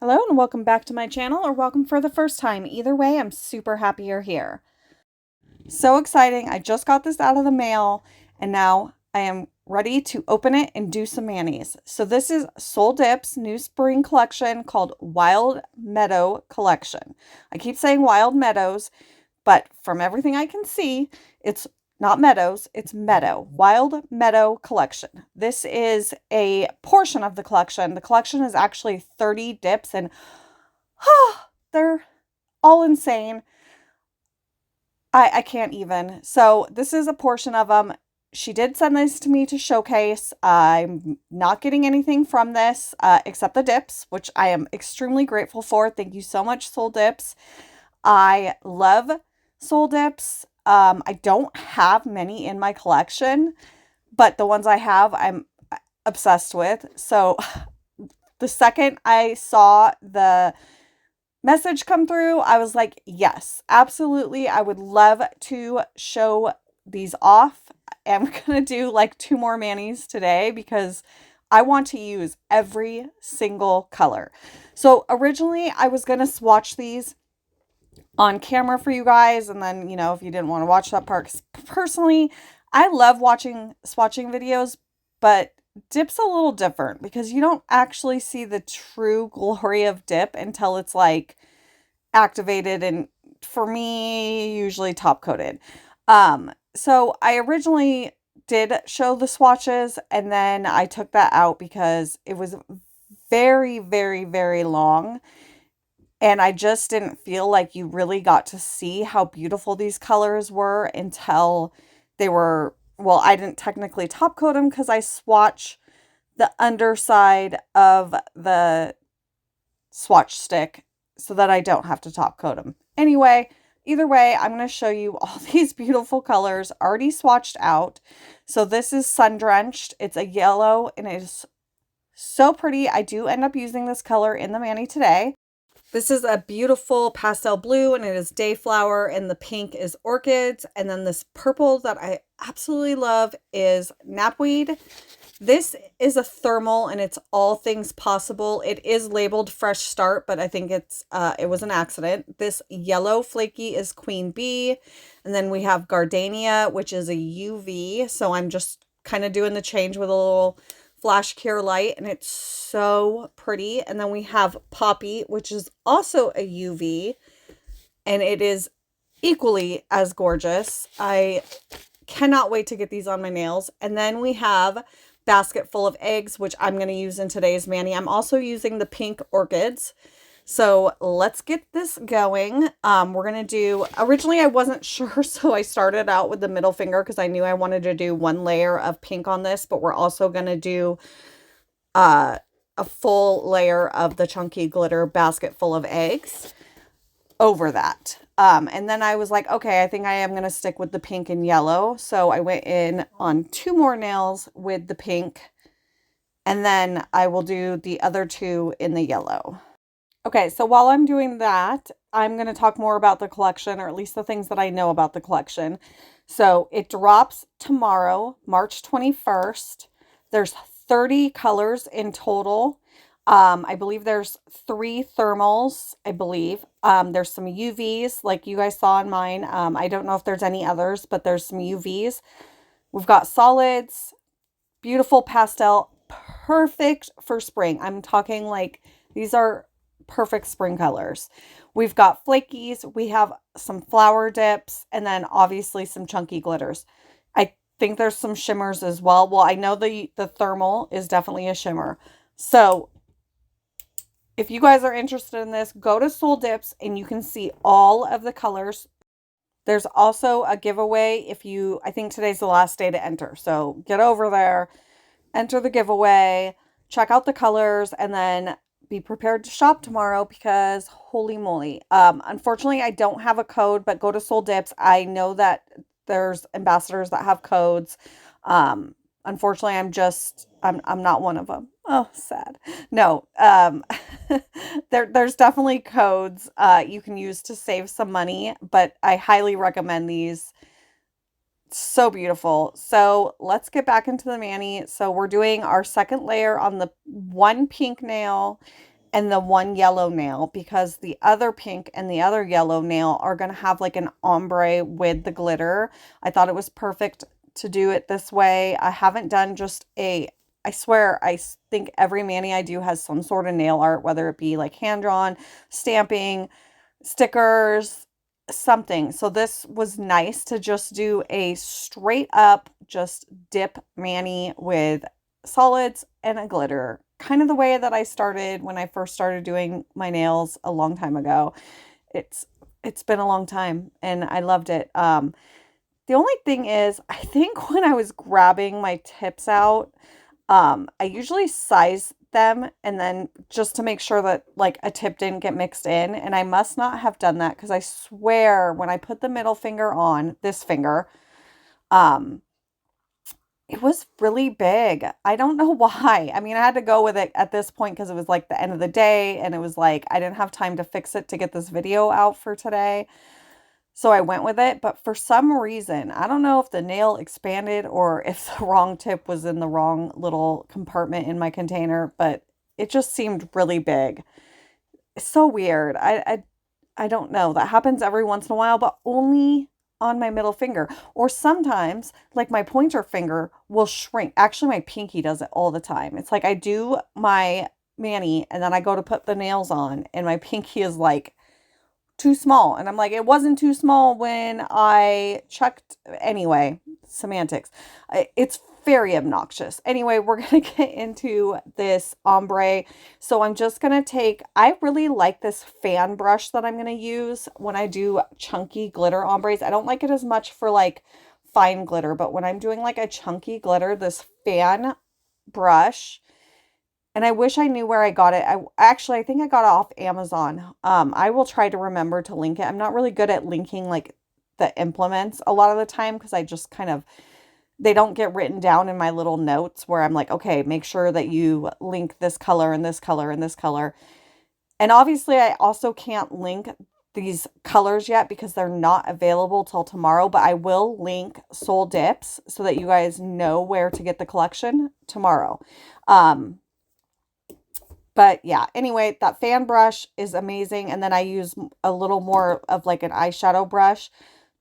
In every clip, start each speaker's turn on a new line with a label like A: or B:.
A: Hello and welcome back to my channel, or welcome for the first time. Either way, I'm super happy you're here. So exciting. I just got this out of the mail and now I am ready to open it and do some manis. So this is Soul Dip's new spring collection called Wild Meadow Collection. I keep saying Wild Meadows, but from everything I can see, it's not meadows, it's meadow. Wild Meadow Collection. This is a portion of the collection. The collection is actually 30 dips and they're all insane. I can't even. So this is a portion of them. She did send this to me to showcase. I'm not getting anything from this except the dips, which I am extremely grateful for. Thank you so much, Soul Dips. I love Soul Dips. I don't have many in my collection, but the ones I have, I'm obsessed with. So the second I saw the message come through, I was like, yes, absolutely. I would love to show these off. I'm going to do like 2 more manis today because I want to use every single color. So originally I was going to swatch these on camera for you guys. And then, if you didn't want to watch that part, 'cause personally, I love watching swatching videos, but dip's a little different because you don't actually see the true glory of dip until it's like activated and, for me, usually top coated. So I originally did show the swatches and then I took that out because it was very, very, very long. And I just didn't feel like you really got to see how beautiful these colors were until they were, well, I didn't technically top coat them because I swatch the underside of the swatch stick so that I don't have to top coat them. Anyway, either way, I'm going to show you all these beautiful colors already swatched out. So this is Sun Drenched. It's a yellow and it is so pretty. I do end up using this color in the mani today. This is a beautiful pastel blue and it is Dayflower, and the pink is Orchids. And then this purple that I absolutely love is Knapweed. This is a thermal and it's all things possible. It is labeled Fresh Start, but I think it was an accident. This yellow flaky is Queen Bee. And then we have Gardenia, which is a UV. So I'm just kind of doing the change with a little flash cure light and it's so pretty. And then we have Poppy, which is also a UV and it is equally as gorgeous. I cannot wait to get these on my nails. And then we have Basket Full of Eggs, which I'm going to use in today's mani. I'm also using the pink Orchids. So let's get this going. We're going to do, originally I wasn't sure, so I started out with the middle finger because I knew I wanted to do 1 layer of pink on this, but we're also going to do a full layer of the chunky glitter Basket Full of Eggs over that. And then I was like, okay, I think I am going to stick with the pink and yellow. So I went in on 2 more nails with the pink, and then I will do the other 2 in the yellow. Okay, so while I'm doing that, I'm going to talk more about the collection, or at least the things that I know about the collection. So it drops tomorrow, March 21st. There's 30 colors in total. I believe there's 3 thermals, I believe. There's some UVs like you guys saw in mine. I don't know if there's any others, but there's some UVs. We've got solids, beautiful pastel, perfect for spring. I'm talking like these are perfect spring colors. We've got flakies, we have some flower dips, and then obviously some chunky glitters. I think there's some shimmers as well. Well, I know the thermal is definitely a shimmer. So if you guys are interested in this, go to Soul Dips and you can see all of the colors. There's also a giveaway I think today's the last day to enter. So get over there, enter the giveaway, check out the colors, and then be prepared to shop tomorrow because holy moly. Unfortunately, I don't have a code, but go to Soul Dips. I know that there's ambassadors that have codes. Unfortunately, I'm not one of them. Oh, sad. No, there's definitely codes you can use to save some money, but I highly recommend these. So beautiful. So let's get back into the mani. So we're doing our second layer on the 1 pink nail and the one yellow nail, because the other pink and the other yellow nail are going to have like an ombre with the glitter. I thought it was perfect to do it this way. I haven't done just I swear, I think every mani I do has some sort of nail art, whether it be like hand drawn, stamping, stickers, something. So this was nice to just do a straight up just dip mani with solids and a glitter, kind of the way that I started when I first started doing my nails a long time ago. It's it's been a long time and I loved it. The only thing is, I think when I was grabbing my tips out, I usually size them and then just to make sure that like a tip didn't get mixed in, and I must not have done that because I swear when I put the middle finger on this finger, um, it was really big. I don't know why. I mean, I had to go with it at this point because it was like the end of the day and it was like I didn't have time to fix it to get this video out for today. So I went with it, but for some reason, I don't know if the nail expanded or if the wrong tip was in the wrong little compartment in my container, but it just seemed really big. It's so weird. I don't know. That happens every once in a while, but only on my middle finger. Or sometimes, like my pointer finger will shrink. Actually, my pinky does it all the time. It's like I do my mani and then I go to put the nails on and my pinky is like too small. And I'm like, it wasn't too small when I checked. Anyway, semantics. It's very obnoxious. Anyway, we're going to get into this ombre. So I'm just going to take, I really like this fan brush that I'm going to use when I do chunky glitter ombres. I don't like it as much for like fine glitter, but when I'm doing like a chunky glitter, this fan brush, and I wish I knew where I got it. I think I got it off Amazon. I will try to remember to link it. I'm not really good at linking like the implements a lot of the time because I just kind of, they don't get written down in my little notes where I'm like, okay, make sure that you link this color and this color and this color. And obviously I also can't link these colors yet because they're not available till tomorrow, but I will link Soul Dips so that you guys know where to get the collection tomorrow. But yeah, anyway, that fan brush is amazing. And then I use a little more of like an eyeshadow brush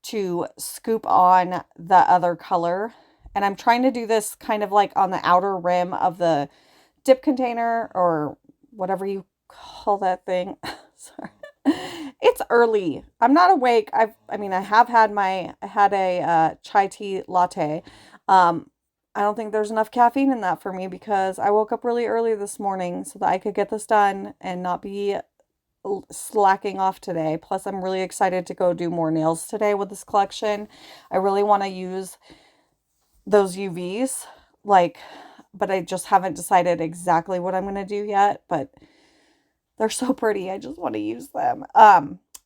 A: to scoop on the other color. And I'm trying to do this kind of like on the outer rim of the dip container or whatever you call that thing. Sorry. It's early. I'm not awake. I mean, I had a chai tea latte. I don't think there's enough caffeine in that for me because I woke up really early this morning so that I could get this done and not be slacking off today. Plus, I'm really excited to go do more nails today with this collection. I really want to use those UVs, like, but I just haven't decided exactly what I'm going to do yet, but they're so pretty. I just want to use them.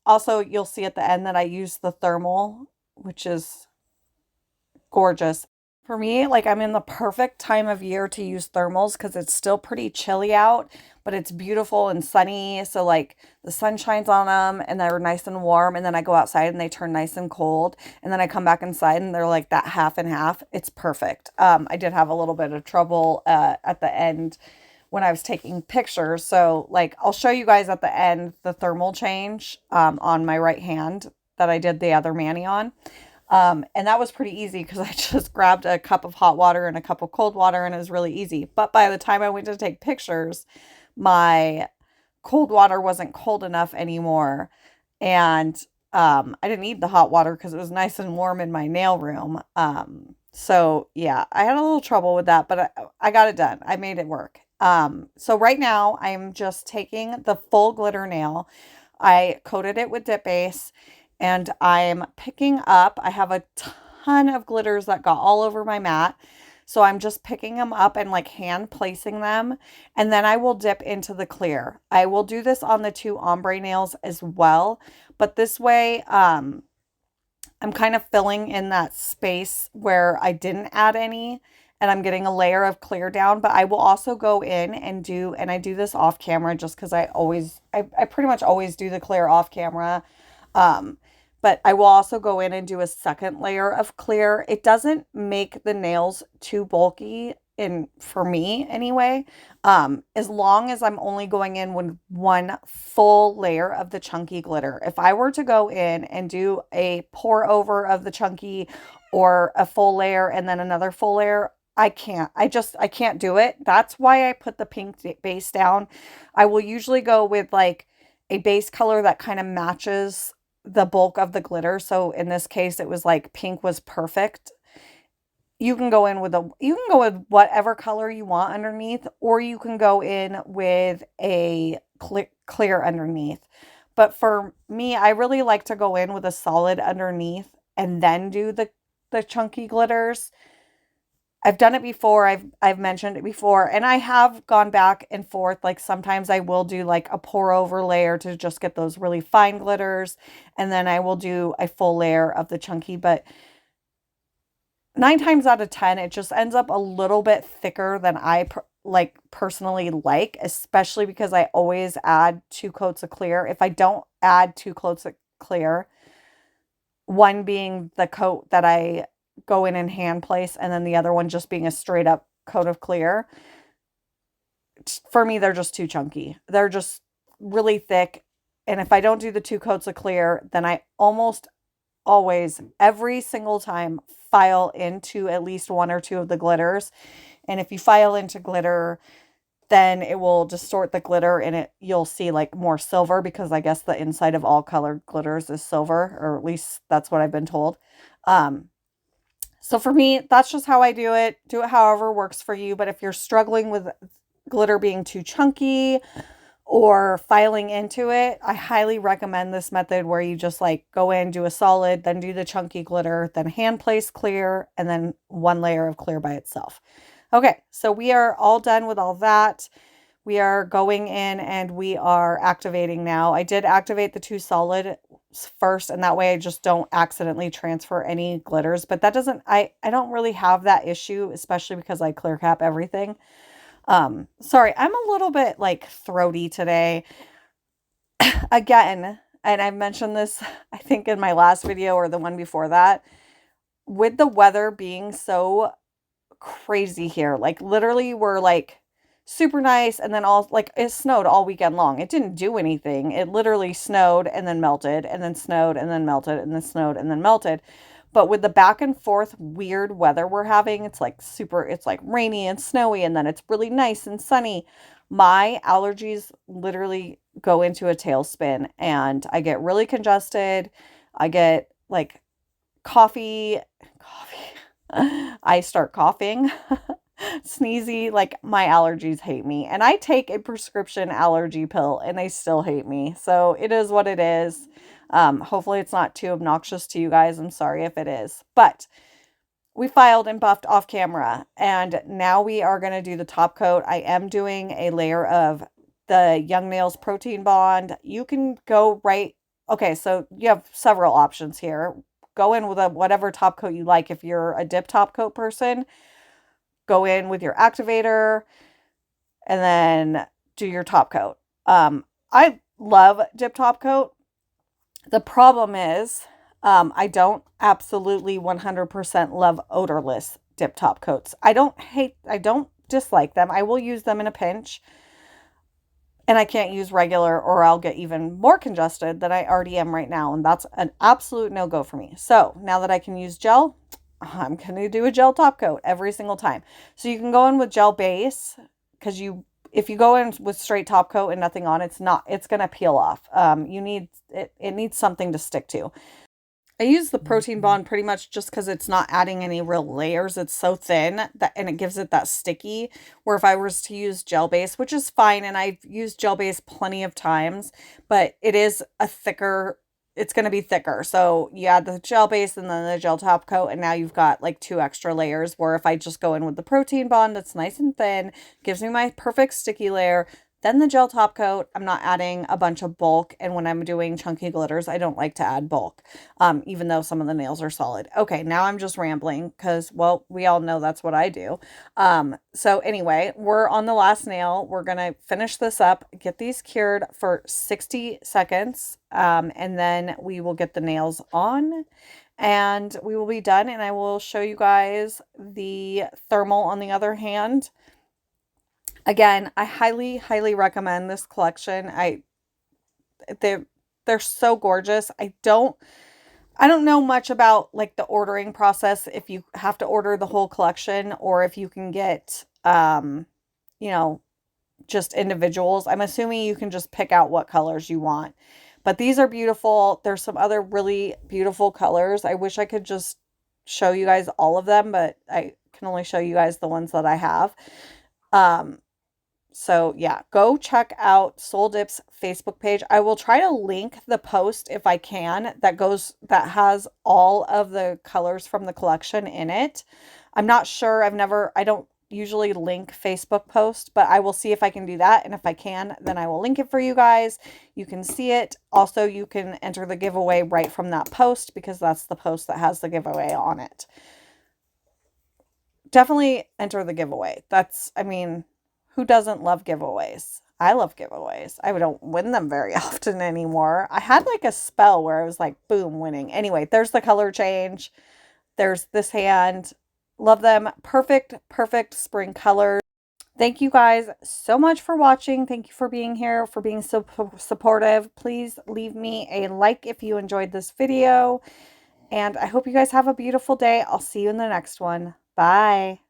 A: Also, you'll see at the end that I use the thermal, which is gorgeous. For me, like I'm in the perfect time of year to use thermals because it's still pretty chilly out, but it's beautiful and sunny. So like the sun shines on them and they're nice and warm. And then I go outside and they turn nice and cold. And then I come back inside and they're like that half and half. It's perfect. I did have a little bit of trouble at the end when I was taking pictures. So like I'll show you guys at the end the thermal change on my right hand that I did the other mani on. And that was pretty easy because I just grabbed a cup of hot water and a cup of cold water and it was really easy. But by the time I went to take pictures, my cold water wasn't cold enough anymore. And I didn't need the hot water because it was nice and warm in my nail room. So yeah, I had a little trouble with that, but I got it done. I made it work. So right now I'm just taking the full glitter nail. I coated it with dip base. And I'm picking up, I have a ton of glitters that got all over my mat. So I'm just picking them up and like hand placing them. And then I will dip into the clear. I will do this on the two ombre nails as well. But this way, I'm kind of filling in that space where I didn't add any. And I'm getting a layer of clear down. But I will also go in and I do this off camera just because I pretty much always do the clear off camera. But I will also go in and do a second layer of clear. It doesn't make the nails too bulky. for me anyway. As long as I'm only going in with one full layer of the chunky glitter. If I were to go in and do a pour over of the chunky or a full layer and then another full layer, I can't. I can't do it. That's why I put the pink base down. I will usually go with like a base color that kind of matches the bulk of the glitter. So in this case, it was like pink was perfect. You can go in with you can go with whatever color you want underneath, or you can go in with a clear underneath. But for me, I really like to go in with a solid underneath and then do the chunky glitters. I've done it before. I've mentioned it before, and I have gone back and forth. Like sometimes I will do like a pour over layer to just get those really fine glitters, and then I will do a full layer of the chunky, but 9 times out of 10 it just ends up a little bit thicker than I personally like, especially because I always add 2 coats of clear. If I don't add 2 coats of clear, one being the coat that I go in and hand place, and then the other one just being a straight up coat of clear, for me they're just too chunky. They're just really thick, and if I don't do the 2 coats of clear, then I almost always, every single time, file into at least 1 or 2 of the glitters. And if you file into glitter, then it will distort the glitter and you'll see like more silver, because I guess the inside of all colored glitters is silver, or at least that's what I've been told. So for me, that's just how I do it. Do it however works for you. But if you're struggling with glitter being too chunky or filing into it, I highly recommend this method where you just like go in, do a solid, then do the chunky glitter, then hand place clear, and then 1 layer of clear by itself. Okay, so we are all done with all that. We are going in and we are activating now. I did activate the 2 solid first, and that way I just don't accidentally transfer any glitters, but that doesn't, I don't really have that issue, especially because I clear cap everything. Sorry, I'm a little bit like throaty today. Again, and I've mentioned this, I think in my last video or the one before that, with the weather being so crazy here, like literally we're like super nice, and then all like it snowed all weekend long. It didn't do anything. It literally snowed and then melted, and then snowed and then melted, and then snowed and then melted. But with the back and forth weird weather we're having, it's like it's like rainy and snowy, and then it's really nice and sunny. My allergies literally go into a tailspin, and I get really congested. I get like coffee. I start coughing, sneezy, like my allergies hate me. And I take a prescription allergy pill and they still hate me. So it is what it is. Hopefully it's not too obnoxious to you guys. I'm sorry if it is. But we filed and buffed off camera, and now we are going to do the top coat. I am doing a layer of the Young Nails Protein Bond. You can go right. Okay, so you have several options here. Go in with whatever top coat you like. If you're a dip top coat person, go in with your activator and then do your top coat. I love dip top coat. The problem is I don't absolutely 100% love odorless dip top coats. I don't dislike them. I will use them in a pinch. And I can't use regular, or I'll get even more congested than I already am right now. And that's an absolute no-go for me. So now that I can use gel, I'm going to do a gel top coat every single time. So you can go in with gel base, because if you go in with straight top coat and nothing on, it's going to peel off. It needs something to stick to. I use the Protein Bond pretty much just because it's not adding any real layers. It's so thin and it gives it that sticky, where if I was to use gel base, which is fine, and I've used gel base plenty of times, but it is it's going to be thicker. So you add the gel base and then the gel top coat, and now you've got like 2 extra layers, where if I just go in with the Protein Bond that's nice and thin, gives me my perfect sticky layer, then the gel top coat, I'm not adding a bunch of bulk. And when I'm doing chunky glitters, I don't like to add bulk, even though some of the nails are solid. Okay, now I'm just rambling because, well, we all know that's what I do. So anyway, we're on the last nail. We're going to finish this up, get these cured for 60 seconds, and then we will get the nails on. and we will be done, and I will show you guys the thermal on the other hand. Again, I highly, highly recommend this collection. They're they're so gorgeous. I don't know much about like the ordering process, if you have to order the whole collection or if you can get you know, just individuals. I'm assuming you can just pick out what colors you want. But these are beautiful. There's some other really beautiful colors. I wish I could just show you guys all of them, but I can only show you guys the ones that I have. Um, so yeah, go check out Soul Dip's Facebook page. I will try to link the post if I can that has all of the colors from the collection in it. I'm not sure. I don't usually link Facebook posts, but I will see if I can do that. And if I can, then I will link it for you guys. You can see it. Also, you can enter the giveaway right from that post because that's the post that has the giveaway on it. Definitely enter the giveaway. I mean, who doesn't love giveaways? I love giveaways. I don't win them very often anymore. I had like a spell where I was like, boom, winning. Anyway, there's the color change. There's this hand. Love them. Perfect, perfect spring colors. Thank you guys so much for watching. Thank you for being here, for being so supportive. Please leave me a like if you enjoyed this video. And I hope you guys have a beautiful day. I'll see you in the next one. Bye.